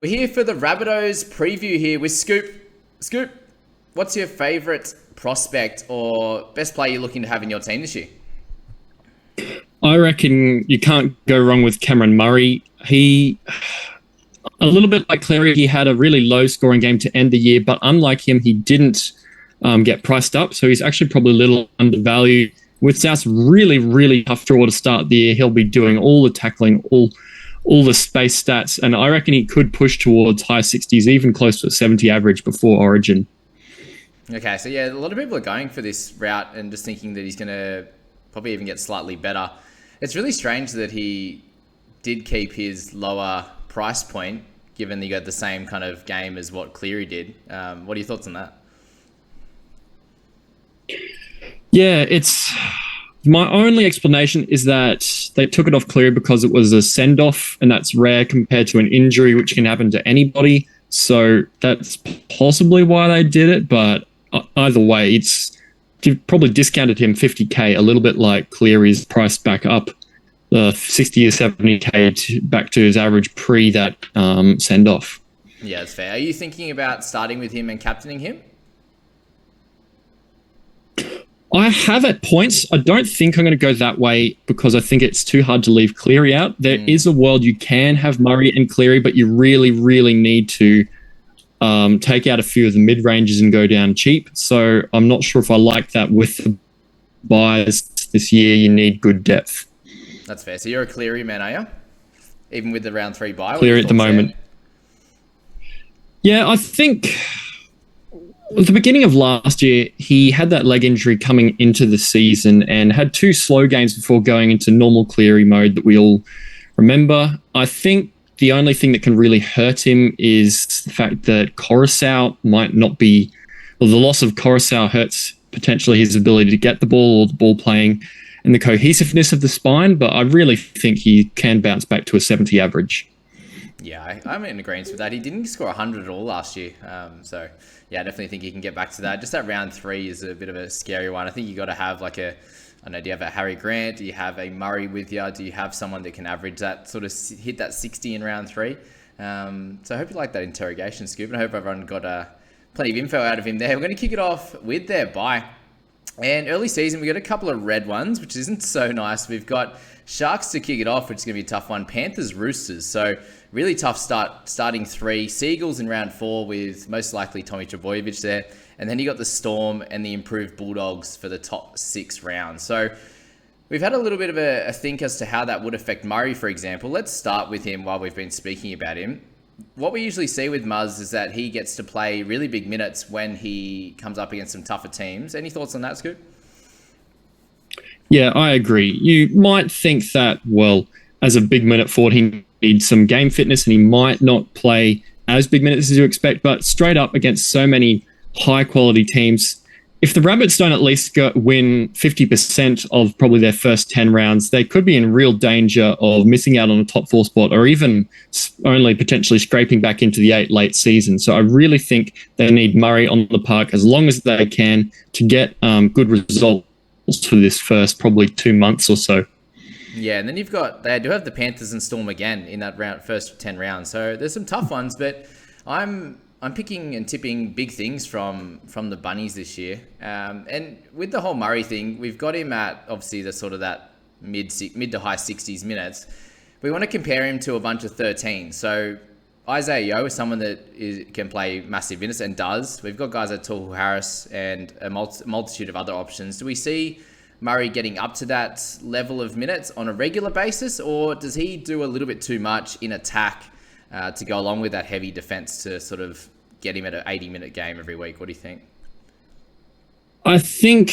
We're here for the Rabbitohs preview here with Scoop. Scoop, what's your favourite prospect or best player you're looking to have in your team this year? I reckon you can't go wrong with Cameron Murray. He, a little bit like Cleary, he had a really low scoring game to end the year, but unlike him, he didn't get priced up. So he's actually probably a little undervalued. With South's really, really tough draw to start the year, he'll be doing all the tackling, all the space stats, and I reckon he could push towards high 60s, even close to a 70 average before Origin. Okay, so yeah, a lot of people are going for this route and just thinking that he's going to probably even get slightly better. It's really strange that he did keep his lower price point, given that he got the same kind of game as what Cleary did. What are your thoughts on that? Yeah, it's my only explanation is that they took it off Cleary because it was a send-off, and that's rare compared to an injury, which can happen to anybody. So that's possibly why they did it. But either way, you've probably discounted him 50k, a little bit like Cleary's price back up the 60 or 70k back to his average pre that send-off. Yeah, that's fair. Are you thinking about starting with him and captaining him? I have at points. I don't think I'm going to go that way because I think it's too hard to leave Cleary out. There is a world you can have Murray and Cleary, but you really, really need to take out a few of the mid-ranges and go down cheap. So I'm not sure if I like that with the buys this year. You need good depth. That's fair. So you're a Cleary man, are you? Even with the round 3 buy? Cleary at the moment. Yeah, I think at the beginning of last year, he had that leg injury coming into the season and had 2 slow games before going into normal Cleary mode that we all remember. I think the only thing that can really hurt him is the fact that Coruscant might not be, well, the loss of Coruscant hurts potentially his ability to get the ball or the ball playing and the cohesiveness of the spine, but I really think he can bounce back to a 70 average. Yeah, I'm in agreement with that. He didn't score 100 at all last year. So, yeah, I definitely think he can get back to that. Just that round 3 is a bit of a scary one. I think you got to have like I don't know, do you have a Harry Grant? Do you have a Murray with you? Do you have someone that can average that, sort of hit that 60 in round 3? So I hope you like that interrogation, Scoop, and I hope everyone got plenty of info out of him there. We're going to kick it off with their bye. And early season, we got a couple of red ones, which isn't so nice. We've got Sharks to kick it off, which is going to be a tough one. Panthers, Roosters. So really tough starting 3. Seagulls in round 4 with most likely Tommy Trbojevic there. And then you got the Storm and the improved Bulldogs for the top 6 rounds. So we've had a little bit of a think as to how that would affect Murray, for example. Let's start with him while we've been speaking about him. What we usually see with Muzz is that he gets to play really big minutes when he comes up against some tougher teams. Any thoughts on that, Scoop? Yeah, I agree. You might think that, well, as a big minute forward, he needs some game fitness and he might not play as big minutes as you expect, but straight up against so many high-quality teams, if the Rabbits don't at least win 50% of probably their first 10 rounds, they could be in real danger of missing out on a top 4 spot or even only potentially scraping back into the 8 late season. So I really think they need Murray on the park as long as they can to get good results for this first probably 2 months or so. Yeah, and then they do have the Panthers and Storm again in that first 10 rounds. So there's some tough ones, but I'm picking and tipping big things from the Bunnies this year. And with the whole Murray thing, we've got him at obviously the sort of that mid to high 60s minutes. We want to compare him to a bunch of 13s. So Isaiah Yeo is someone that can play massive minutes and does. We've got guys like Tohu Harris and a multitude of other options. Do we see Murray getting up to that level of minutes on a regular basis, or does he do a little bit too much in attack to go along with that heavy defense to sort of get him at an 80-minute game every week? What do you think? I think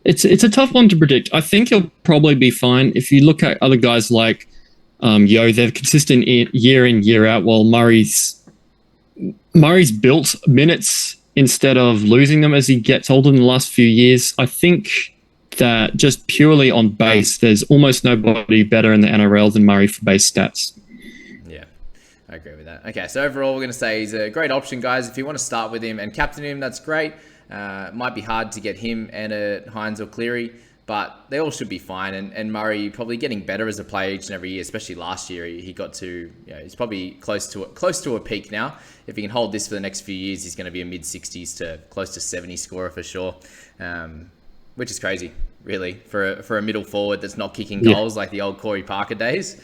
it's a tough one to predict. I think he'll probably be fine. If you look at other guys like Yo, they're consistent year in, year out, while Murray's built minutes instead of losing them as he gets older in the last few years. I think that just purely on base, there's almost nobody better in the NRL than Murray for base stats. Yeah, I agree with that. Okay, so overall, we're going to say he's a great option, guys. If you want to start with him and captain him, that's great. It might be hard to get him and a Hines or Cleary, but they all should be fine. And Murray probably getting better as a player each and every year, especially last year. He got to, he's probably close to a peak now. If he can hold this for the next few years, he's going to be a mid-60s to close to 70 scorer for sure, which is crazy, really, for a middle forward that's not kicking goals like the old Corey Parker days.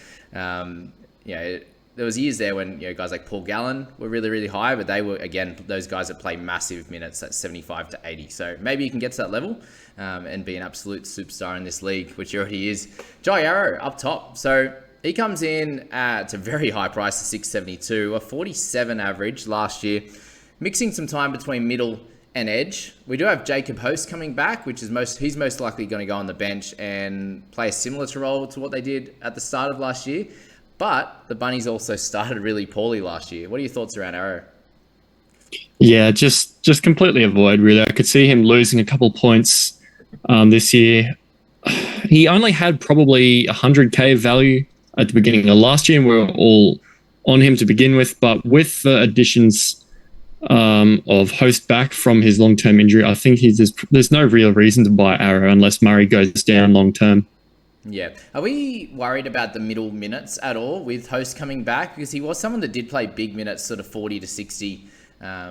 There was years there when guys like Paul Gallen were really, really high, but they were, again, those guys that play massive minutes at 75 to 80. So maybe you can get to that level and be an absolute superstar in this league, which he already is. Jai Arrow up top. So he comes in at a very high price of 672, a 47 average last year, mixing some time between middle and edge. We do have Jacob Host coming back, which is he's most likely going to go on the bench and play a similar role to what they did at the start of last year. But the Bunnies also started really poorly last year. What are your thoughts around Arrow? Yeah, just completely avoid, really. I could see him losing a couple points this year. He only had probably 100k value at the beginning of last year, and we were all on him to begin with. But with the additions of Host back from his long-term injury, I think there's no real reason to buy Arrow unless Murray goes down long-term. Yeah. Are we worried about the middle minutes at all with Host coming back? Because he was someone that did play big minutes, sort of 40 to 60.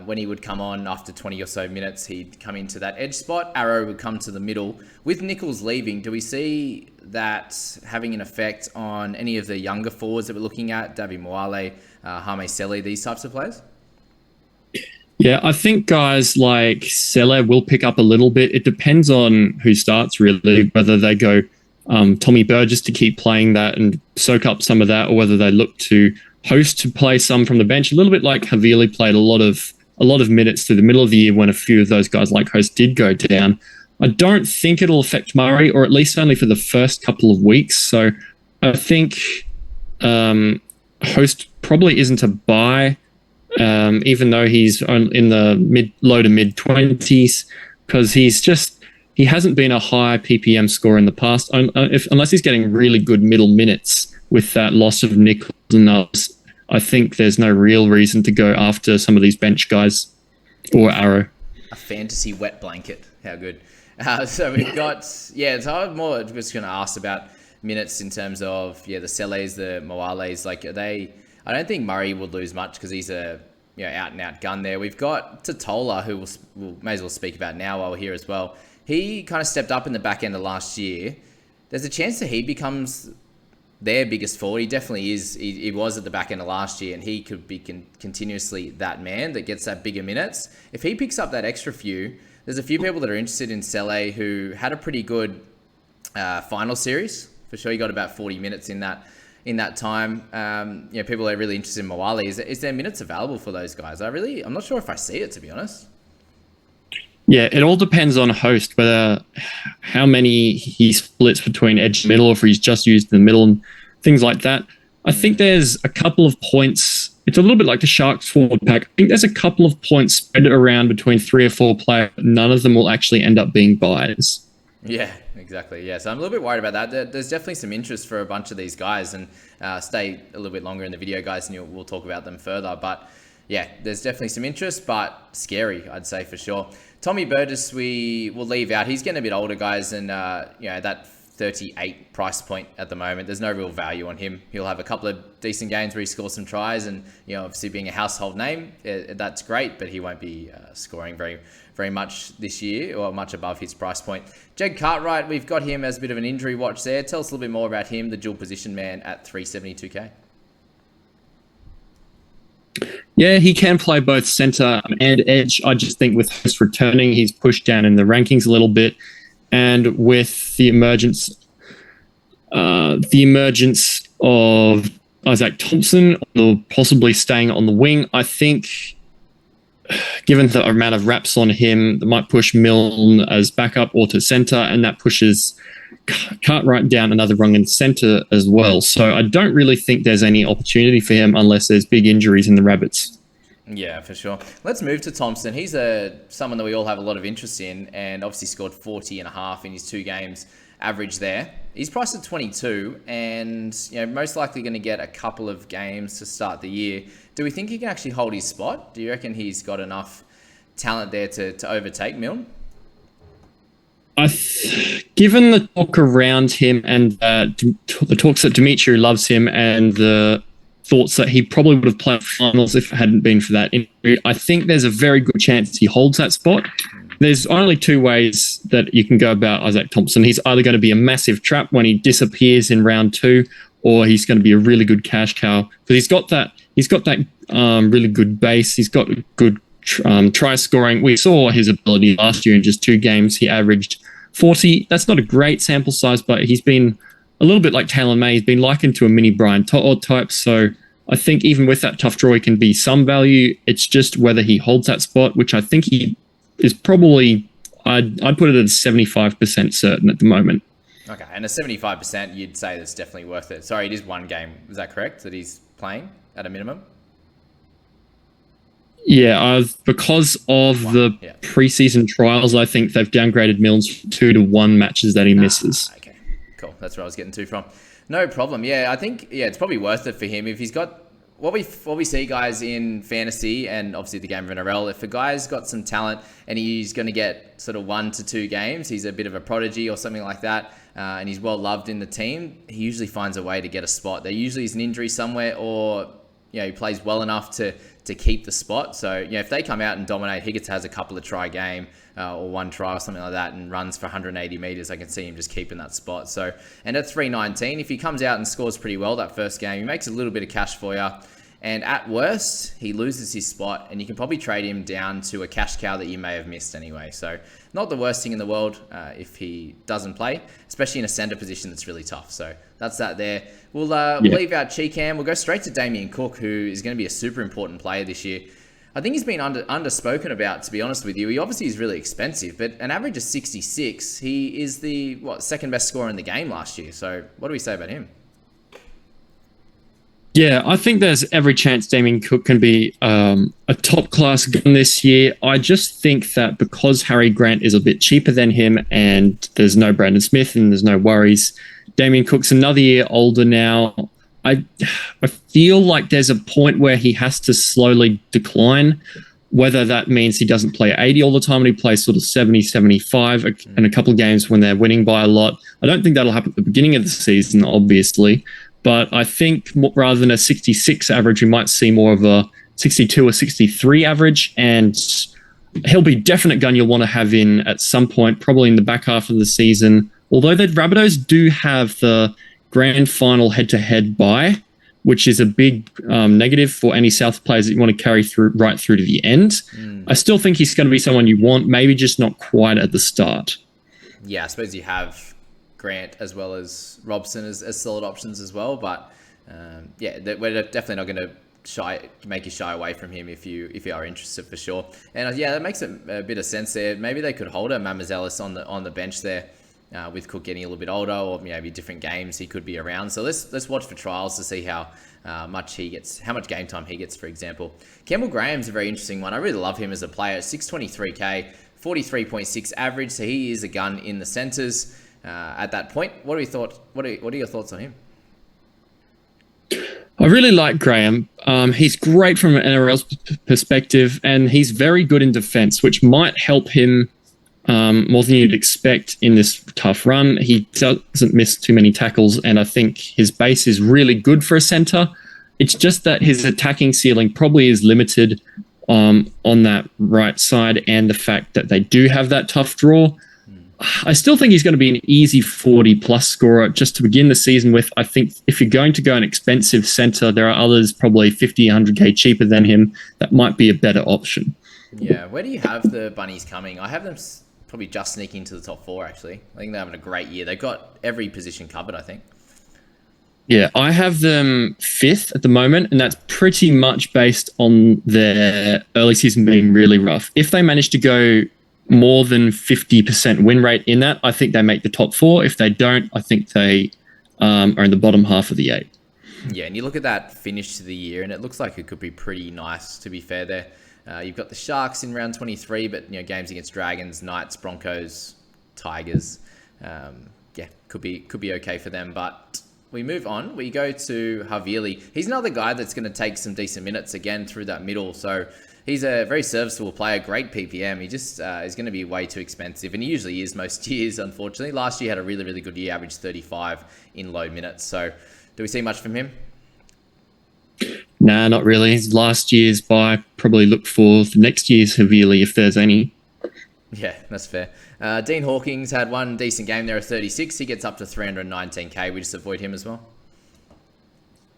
When he would come on after 20 or so minutes, he'd come into that edge spot. Arrow would come to the middle. With Nichols leaving, do we see that having an effect on any of the younger forwards that we're looking at? Davi Moale, Hame Sele, these types of players? Yeah, I think guys like Sele will pick up a little bit. It depends on who starts, really, whether they go Tommy Burgess to keep playing that and soak up some of that, or whether they look to Host to play some from the bench. A little bit like Havili played a lot of minutes through the middle of the year when a few of those guys like Host did go down. I don't think it'll affect Murray, or at least only for the first couple of weeks. So I think Host probably isn't a buy, even though he's in the low to mid 20s, because he hasn't been a high PPM scorer in the past, unless he's getting really good middle minutes with that loss of Nichols and others. I think there's no real reason to go after some of these bench guys or Arrow. A fantasy wet blanket. How good. So we've got, so I'm more just going to ask about minutes in terms of, the Seles, the Moales. Like, I don't think Murray would lose much because he's a out and out gun there. We've got Totola, who we'll may as well speak about now while we're here as well. He kind of stepped up in the back end of last year. There's a chance that he becomes their biggest forward. He definitely is. He was at the back end of last year, and he could be continuously that man that gets that bigger minutes. If he picks up that extra few, there's a few people that are interested in Sele who had a pretty good final series. For sure, he got about 40 minutes in that time. People are really interested in Moale. Is there minutes available for those guys? I'm not sure if I see it, to be honest. Yeah, it all depends on Host, whether how many he splits between edge and middle, or if he's just used in the middle and things like that. I think there's a couple of points. It's a little bit like the Sharks forward pack. I think there's a couple of points spread around between 3 or 4 players. None of them will actually end up being buys. Yeah, exactly. Yeah, so I'm a little bit worried about that. There's definitely some interest for a bunch of these guys, and stay a little bit longer in the video, guys, and we'll talk about them further. But yeah, there's definitely some interest, but scary, I'd say, for sure. Tommy Burgess, we will leave out. He's getting a bit older, guys, and that 38 price point at the moment, there's no real value on him. He'll have a couple of decent games where he scores some tries, and obviously being a household name, that's great, but he won't be scoring very, very much this year, or much above his price point. Jed Cartwright, we've got him as a bit of an injury watch there. Tell us a little bit more about him, the dual position man at 372k. Yeah, he can play both centre and edge. I just think with Host returning, he's pushed down in the rankings a little bit. And with the emergence of Isaac Thompson, or possibly staying on the wing, I think, given the amount of reps on him, that might push Milne as backup or to centre, and that pushes Cartwright down another rung in centre as well. So I don't really think there's any opportunity for him unless there's big injuries in the Rabbits. Yeah, for sure. Let's move to Thompson. He's someone that we all have a lot of interest in, and obviously scored 40.5 in his 2 games average there. He's priced at 22, and most likely going to get a couple of games to start the year. Do we think he can actually hold his spot? Do you reckon he's got enough talent there to overtake Milne? Given the talk around him and the talks that Dimitri loves him and the thoughts that he probably would have played finals if it hadn't been for that injury, I think there's a very good chance he holds that spot. There's only two ways that you can go about Isaac Thompson. He's either going to be a massive trap when he disappears in round 2, or he's going to be a really good cash cow because he's got that really good base. He's got good try scoring. We saw his ability last year in just 2 games. He averaged 40. That's not a great sample size, but he's been a little bit like Talon May. He's been likened to a mini Brian To'o type. So I think even with that tough draw, he can be some value. It's just whether he holds that spot, which I think he is probably, I'd put it at 75% certain at the moment. Okay, and a 75%, you'd say that's definitely worth it. Sorry, it is 1 game. Is that correct, that he's playing at a minimum? Yeah, because of the preseason trials, I think they've downgraded Milnes from 2 to 1 matches that he misses. Okay, cool. That's where I was getting to from. No problem. Yeah, I think it's probably worth it for him if he's got what we see guys in fantasy and obviously the game of NRL. If a guy's got some talent and he's going to get sort of 1 to 2 games, he's a bit of a prodigy or something like that, and he's well loved in the team, he usually finds a way to get a spot. There usually is an injury somewhere, or he plays well enough to keep the spot. So, if they come out and dominate, Higgins has a couple of try game or 1 try or something like that and runs for 180 meters, I can see him just keeping that spot. So, and at 319, if he comes out and scores pretty well that first game, he makes a little bit of cash for you. And at worst, he loses his spot and you can probably trade him down to a cash cow that you may have missed anyway. So not the worst thing in the world if he doesn't play, especially in a centre position that's really tough. So that's that there. We'll leave out Cheekham. We'll go straight to Damien Cook, who is going to be a super important player this year. I think he's been underspoken about, to be honest with you. He obviously is really expensive, but an average of 66, he is the second best scorer in the game last year. So what do we say about him? Yeah, I think there's every chance Damien Cook can be a top-class gun this year. I just think that because Harry Grant is a bit cheaper than him and there's no Brandon Smith and there's no worries, Damien Cook's another year older now. I feel like there's a point where he has to slowly decline, whether that means he doesn't play 80 all the time and he plays sort of 70, 75 in a couple of games when they're winning by a lot. I don't think that'll happen at the beginning of the season, obviously. But I think rather than a 66 average, we might see more of a 62 or 63 average. And he'll be definite gun you'll want to have in at some point, probably in the back half of the season. Although the Rabbitohs do have the grand final head-to-head bye, which is a big negative for any South players that you want to carry right through to the end. I still think he's going to be someone you want, maybe just not quite at the start. Yeah, I suppose you have Grant as well as Robson as solid options as well, but we're definitely not going to make you shy away from him if you are interested, for sure. And that makes a bit of sense there. Maybe they could hold a Mamazelis on the bench there with Cook getting a little bit older, or maybe different games he could be around. So let's watch for trials to see how much game time he gets, for example. Campbell Graham's a very interesting one. I really love him as a player. 623k, 43.6 average, so he is a gun in the centres. At that point, what are your thoughts on him? I really like Graham. He's great from an NRL perspective, and he's very good in defence, which might help him more than you'd expect in this tough run. He doesn't miss too many tackles, and I think his base is really good for a centre. It's just that his attacking ceiling probably is limited on that right side, and the fact that they do have that tough draw. I still think he's going to be an easy 40-plus scorer just to begin the season with. I think if you're going to go an expensive centre, there are others probably 50, 100k cheaper than him that might be a better option. Yeah, where do you have the Bunnies coming? I have them probably just sneaking into the top 4, actually. I think they're having a great year. They've got every position covered, I think. Yeah, I have them 5th at the moment, and that's pretty much based on their early season being really rough. If they manage to go more than 50% win rate in that, I think they make the top 4. If they don't, I think they are in the bottom half of the 8. Yeah, and you look at that finish to the year, and it looks like it could be pretty nice, to be fair there. You've got the Sharks in round 23, but games against Dragons, Knights, Broncos, Tigers, could be okay for them. But we move on. We go to Havili. He's another guy that's going to take some decent minutes again through that middle. So he's a very serviceable player, great PPM. He just is going to be way too expensive, and he usually is most years, unfortunately. Last year had a really, really good year, averaged 35 in low minutes. So do we see much from him? Nah, not really. His last year's buy. Probably look for the next year's Havili if there's any. Yeah, that's fair. Dean Hawkins had one decent game there at 36. He gets up to 319k. We just avoid him as well.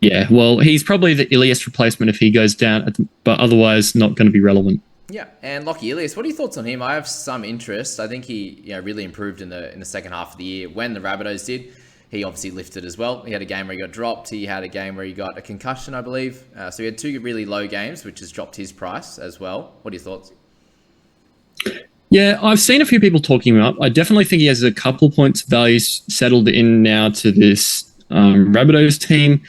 Yeah, well, he's probably the Ilias replacement if he goes down, but otherwise not going to be relevant. Yeah, and Lockie Ilias, what are your thoughts on him? I have some interest. I think he really improved in the second half of the year when the Rabbitohs did. He obviously lifted as well. He had a game where he got dropped. He had a game where he got a concussion, I believe. So he had two really low games, which has dropped his price as well. What are your thoughts? Yeah, I've seen a few people talking him up. I definitely think he has a couple points of value settled in now to this Rabbitohs team.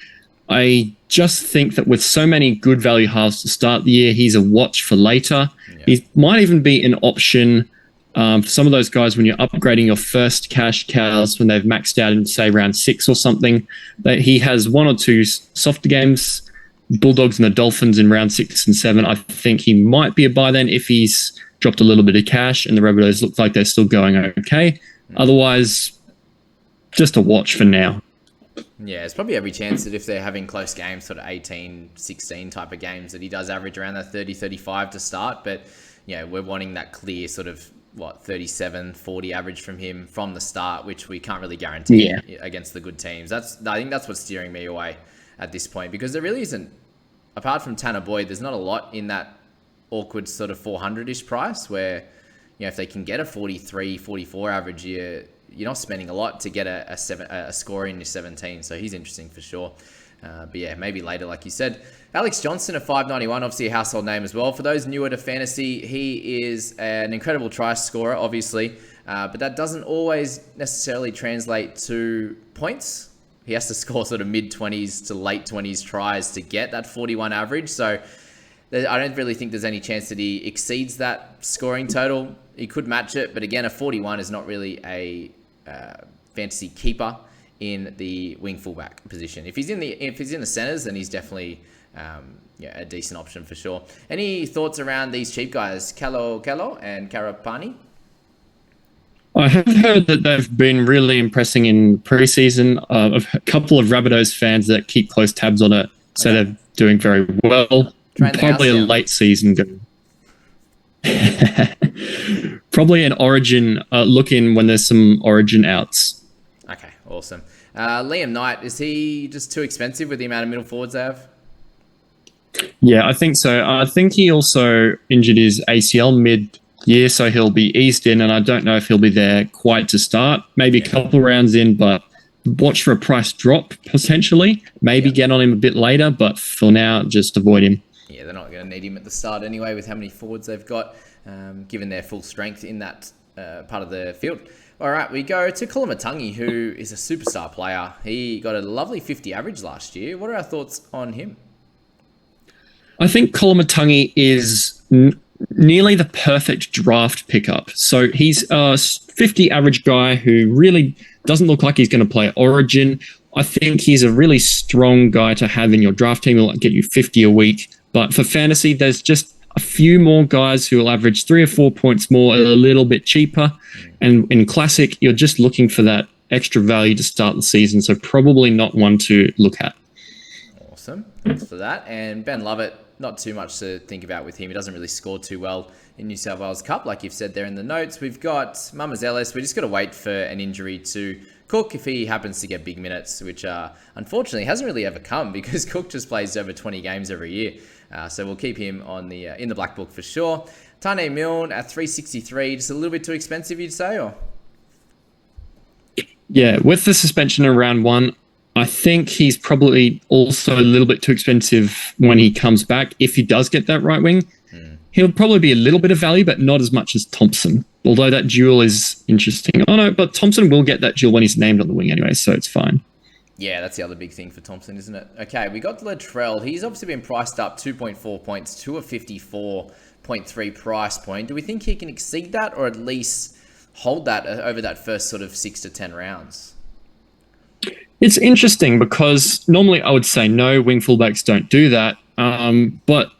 I just think that with so many good value halves to start the year, he's a watch for later. Yeah. He might even be an option for some of those guys when you're upgrading your first cash cows when they've maxed out in, say, round 6 or something. That he has one or two softer games, Bulldogs and the Dolphins in round 6 and 7. I think he might be a buy then if he's dropped a little bit of cash and the Rabbitohs look like they're still going okay. Otherwise, just a watch for now. Yeah, it's probably every chance that if they're having close games, sort of 18, 16 type of games, that he does average around that 30, 35 to start. But, we're wanting that clear sort of, 37, 40 average from him from the start, which we can't really guarantee against the good teams. I think that's what's steering me away at this point, because there really isn't, apart from Tanner Boyd, there's not a lot in that awkward sort of 400-ish price where, if they can get a 43, 44 average year, you're not spending a lot to get a score in your 17. So he's interesting for sure. But yeah, maybe later, like you said. Alex Johnson at 591, obviously a household name as well. For those newer to fantasy, he is an incredible try scorer, obviously. But that doesn't always necessarily translate to points. He has to score sort of mid-20s to late 20s tries to get that 41 average. So I don't really think there's any chance that he exceeds that scoring total. He could match it, but again, a 41 is not really a fantasy keeper in the wing fullback position. If he's in the centers, then he's definitely a decent option for sure. Any thoughts around these cheap guys, Kello and Karapani? I have heard that they've been really impressing in preseason. A couple of Rabbitohs fans that keep close tabs on it, so they're doing very well. Probably a late season go. Probably an Origin look in when there's some Origin outs. Okay, awesome. Liam Knight, is he just too expensive with the amount of middle forwards they have? Yeah, I think so. I think he also injured his ACL mid-year, so he'll be eased in, and I don't know if he'll be there quite to start. Maybe a couple rounds in, but watch for a price drop potentially. Maybe get on him a bit later, but for now, just avoid him. Yeah, they're not going to need him at the start anyway with how many forwards they've got, given their full strength in that part of the field. All right, we go to Koloamatangi, who is a superstar player. He got a lovely 50 average last year. What are our thoughts on him? I think Koloamatangi is nearly the perfect draft pickup. So he's a 50 average guy who really doesn't look like he's going to play Origin. I think he's a really strong guy to have in your draft team. He'll get you 50 a week. But for fantasy, there's just a few more guys who will average 3 or 4 points more, a little bit cheaper. And in Classic, you're just looking for that extra value to start the season. So probably not one to look at. Awesome. Thanks for that. And Ben Lovett, not too much to think about with him. He doesn't really score too well in New South Wales Cup, like you've said there in the notes. We've got Mamas Ellis. We just got to wait for an injury to Cook if he happens to get big minutes, which unfortunately hasn't really ever come because Cook just plays over 20 games every year. So we'll keep him on the in the black book for sure. Tane Milne at 363, just a little bit too expensive, you'd say, or? Yeah, with the suspension in round 1, I think he's probably also a little bit too expensive when he comes back. If he does get that right wing, he'll probably be a little bit of value, but not as much as Thompson. Although that duel is interesting. Oh no, but Thompson will get that duel when he's named on the wing anyway, so it's fine. Yeah, that's the other big thing for Thompson, isn't it? Okay, we got Latrell. He's obviously been priced up 2.4 points to a 54.3 price point. Do we think he can exceed that or at least hold that over that first sort of 6 to 10 rounds? It's interesting because normally I would say no, wing fullbacks don't do that. But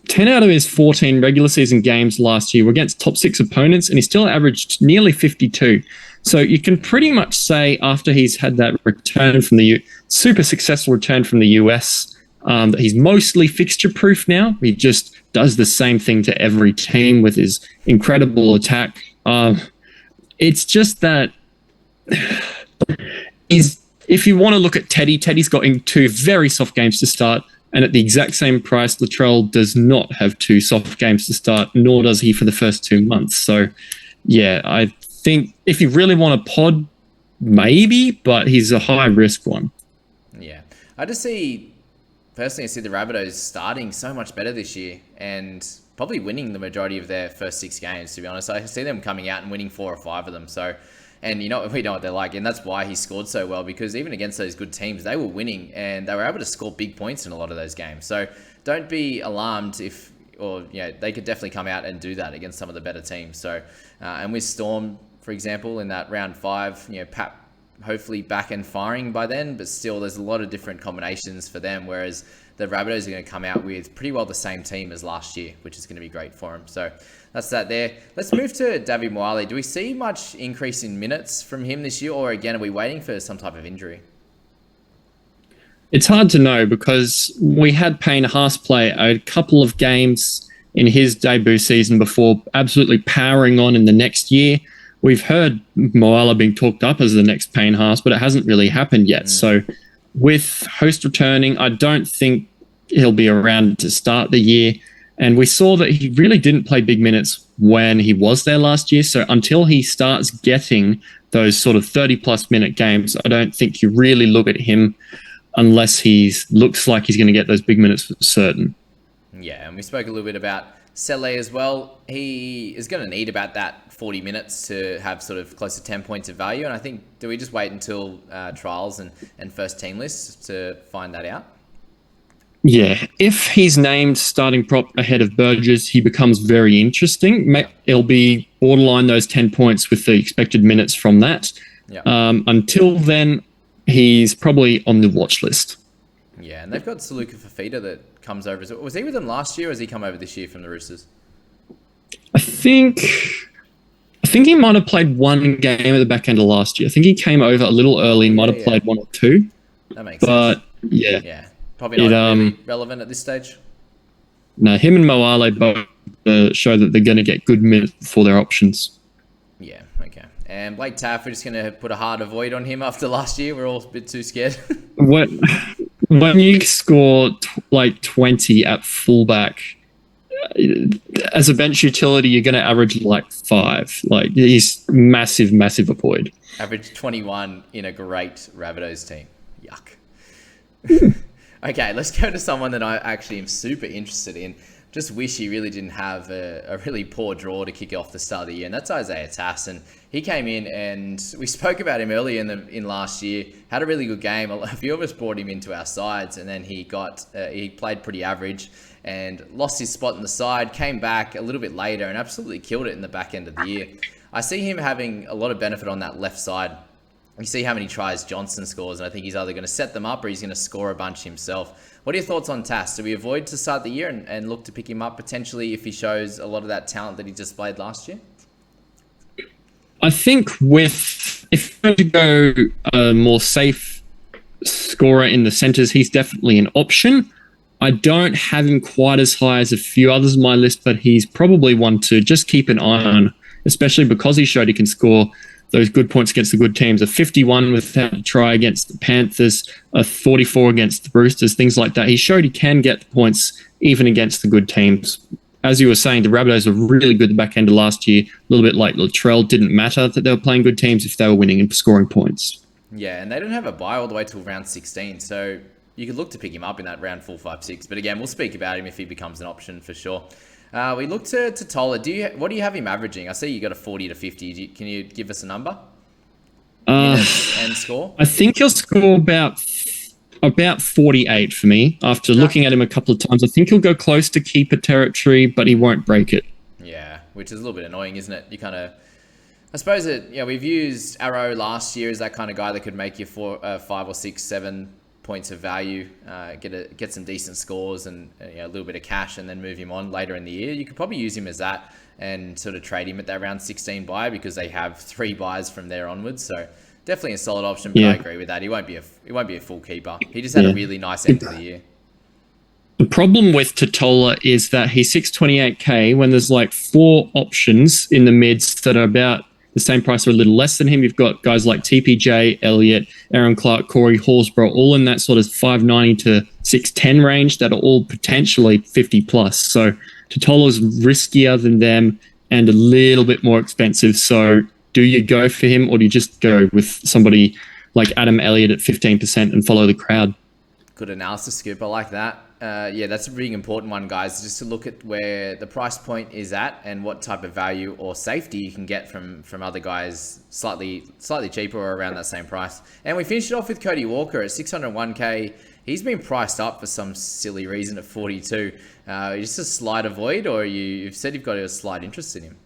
10 out of his 14 regular season games last year were against top six opponents, and he still averaged nearly 52. So you can pretty much say after he's had that return from the super successful return from the US, that he's mostly fixture proof now. He just does the same thing to every team with his incredible attack. It's just that if you want to look at Teddy's got in two very soft games to start, and at the exact same price, Latrell does not have two soft games to start, nor does he for the first 2 months. So, yeah, I think if you really want a pod, maybe, but he's a high-risk one. Yeah. Personally, I see the Rabbitohs starting so much better this year and probably winning the majority of their first 6 games, to be honest. I see them coming out and winning 4 or 5 of them. So, and we know what they're like, and that's why he scored so well, because even against those good teams, they were winning and they were able to score big points in a lot of those games. So don't be alarmed they could definitely come out and do that against some of the better teams. So, and with Storm, for example, in that round 5, Pat hopefully back and firing by then, but still there's a lot of different combinations for them, whereas the Rabbitohs are going to come out with pretty well the same team as last year, which is going to be great for them. So that's that there. Let's move to David Moale. Do we see much increase in minutes from him this year, or again, are we waiting for some type of injury? It's hard to know because we had Payne Haas play a couple of games in his debut season before absolutely powering on in the next year. We've heard Moala being talked up as the next Payne Haas, but it hasn't really happened yet. So with Host returning, I don't think he'll be around to start the year. And we saw that he really didn't play big minutes when he was there last year. So until he starts getting those sort of 30-plus minute games, I don't think you really look at him unless he looks like he's going to get those big minutes for certain. Yeah, and we spoke a little bit about Sele as well. He is going to need about that 40 minutes to have sort of close to 10 points of value. And I think, do we just wait until trials and first team lists to find that out? Yeah, if he's named starting prop ahead of Burgess, he becomes very interesting. It'll be borderline those 10 points with the expected minutes from that. Yeah. Until then, he's probably on the watch list. Yeah, and they've got Saluka Fafita that comes over. Was he with them last year, or has he come over this year from the Roosters? I think he might have played one game at the back end of last year. I think he came over a little early and might have played one or two. That makes sense. But, yeah. Probably not really relevant at this stage. No, him and Moale both show that they're going to get good minutes for their options. Yeah, okay. And Blake Taff, we're just going to put a hard avoid on him after last year. We're all a bit too scared. When you score like 20 at fullback, as a bench utility, you're going to average like 5. Like, he's massive avoid. Average 21 in a great Rabbitohs team. Yuck. Okay, let's go to someone that I actually am super interested in. Just wish he really didn't have a really poor draw to kick off the start of the year, and that's Isaiah Tass. And he came in, and we spoke about him earlier in last year. Had a really good game. A few of us brought him into our sides, and then he played pretty average and lost his spot in the side. Came back a little bit later and absolutely killed it in the back end of the year. I see him having a lot of benefit on that left side. You see how many tries Johnson scores, and I think he's either going to set them up or he's going to score a bunch himself. What are your thoughts on Tass? Do we avoid to start the year and look to pick him up potentially if he shows a lot of that talent that he displayed last year? I think if you're going to go a more safe scorer in the centres, he's definitely an option. I don't have him quite as high as a few others on my list, but he's probably one to just keep an eye on, especially because he showed he can score those good points against the good teams. A 51 without a try against the Panthers, a 44 against the Roosters, things like that. He showed he can get the points even against the good teams. As you were saying, the Rabbitohs were really good at the back end of last year. A little bit like Latrell, didn't matter that they were playing good teams if they were winning and scoring points. Yeah, and they don't have a bye all the way till round 16, so you could look to pick him up in that round 4, 5, 6. But again, we'll speak about him if he becomes an option for sure. We look to Tola. What do you have him averaging? I see you got a 40 to 50. Can you give us a number? And score? I think he'll score about 48 for me. After looking at him a couple of times, I think he'll go close to keeper territory, but he won't break it. Yeah, which is a little bit annoying, isn't it? You kind of I suppose we've used Arrow last year as that kind of guy that could make you 5 or 6, 7 points of value, get some decent scores and a little bit of cash, and then move him on later in the year. You could probably use him as that and sort of trade him at that round 16 buy, because they have 3 buys from there onwards. So definitely a solid option. But I agree with that. He won't be a full keeper. He just had a really nice end to the year. The problem with Totola is that he's 628k when there's like 4 options in the mids that are about the same price or a little less than him. You've got guys like TPJ, Elliott, Aaron Clark, Corey Horsburgh, all in that sort of 590 to 610 range that are all potentially 50 plus. So Totola's riskier than them and a little bit more expensive. So do you go for him, or do you just go with somebody like Adam Elliott at 15% and follow the crowd? Good analysis, Scoop. I like that. That's a really important one, guys, just to look at where the price point is at and what type of value or safety you can get from other guys slightly cheaper or around that same price. And we finished it off with Cody Walker at 601k. He's been priced up for some silly reason at 42. Just a slight avoid, or you've said you've got a slight interest in him?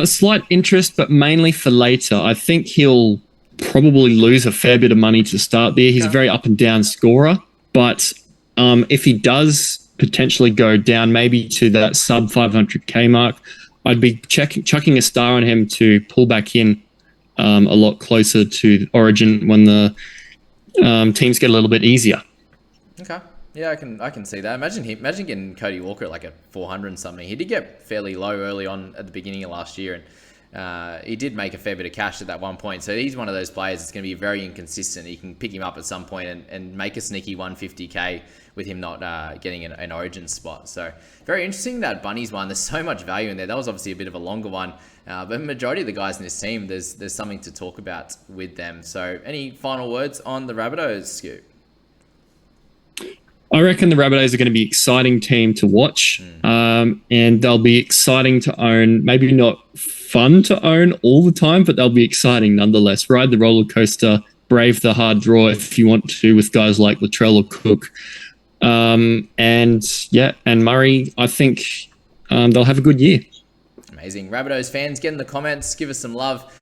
Slight interest, but mainly for later. I think he'll probably lose a fair bit of money to start there. He's a very up and down scorer, but if he does potentially go down maybe to that sub 500k mark, I'd be chucking a star on him to pull back in a lot closer to Origin when the teams get a little bit easier. Okay. Yeah, I can see that. Imagine getting Cody Walker at like a 400 and something. He did get fairly low early on at the beginning of last year, and he did make a fair bit of cash at that one point. So he's one of those players that's going to be very inconsistent. You can pick him up at some point and make a sneaky 150k with him not getting an Origin spot. So very interesting, that Bunnies one. There's so much value in there. That was obviously a bit of a longer one, but the majority of the guys in this team, there's something to talk about with them. So any final words on the Rabbitohs, Scoop? I reckon the Rabbitohs are going to be an exciting team to watch, and they'll be exciting to own. Maybe not fun to own all the time, but they'll be exciting nonetheless. Ride the roller coaster, brave the hard draw if you want to, with guys like Latrell or Cook. And Murray, I think they'll have a good year. Amazing. Rabbitohs fans, get in the comments, give us some love.